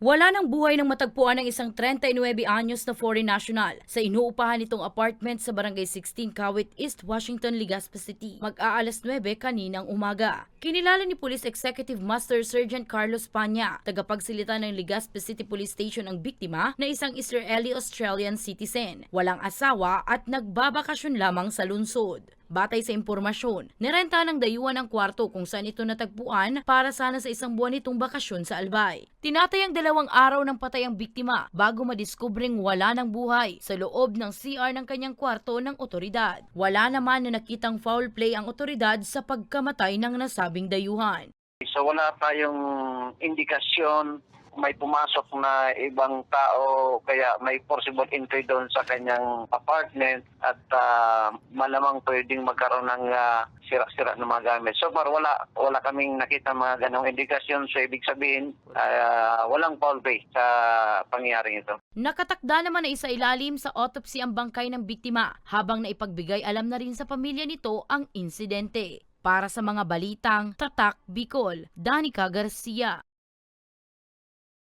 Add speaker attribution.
Speaker 1: Wala ng buhay ng matagpuan ng isang 39 anyos na foreign national sa inuupahan nitong apartment sa Barangay 16 Kawit East, Washington, Legazpi City. Mag-aalas 9 kaninang umaga. Kinilala ni Police Executive Master Sergeant Carlos Panya, tagapagsilita ng Legazpi City Police Station ang biktima na isang Israeli-Australian citizen, walang asawa at nagbabakasyon lamang sa lungsod. Batay sa impormasyon, nirenta ng dayuhan ang kwarto kung saan ito natagpuan para sana sa isang buwan nitong bakasyon sa Albay. Tinatayang 2 araw ng patay ang biktima bago madiskubring wala ng buhay sa loob ng CR ng kanyang kwarto ng otoridad. Wala naman na nakitang foul play ang otoridad sa pagkamatay ng nasabing dayuhan.
Speaker 2: So wala tayong indikasyon may pumasok na ibang tao kaya may possible entry doon sa kanyang apartment at malamang pwedeng magkaroon ng sira-sira ng mga gamit. So far wala kaming nakita mga ganong indikasyon, so ibig sabihin walang foul play sa pangyayaring ito.
Speaker 1: Nakatakda naman na isailalim sa autopsy ang bangkay ng biktima habang naipagbigay alam na rin sa pamilya nito ang insidente. Para sa mga balitang Tatak Bicol, Danica Garcia.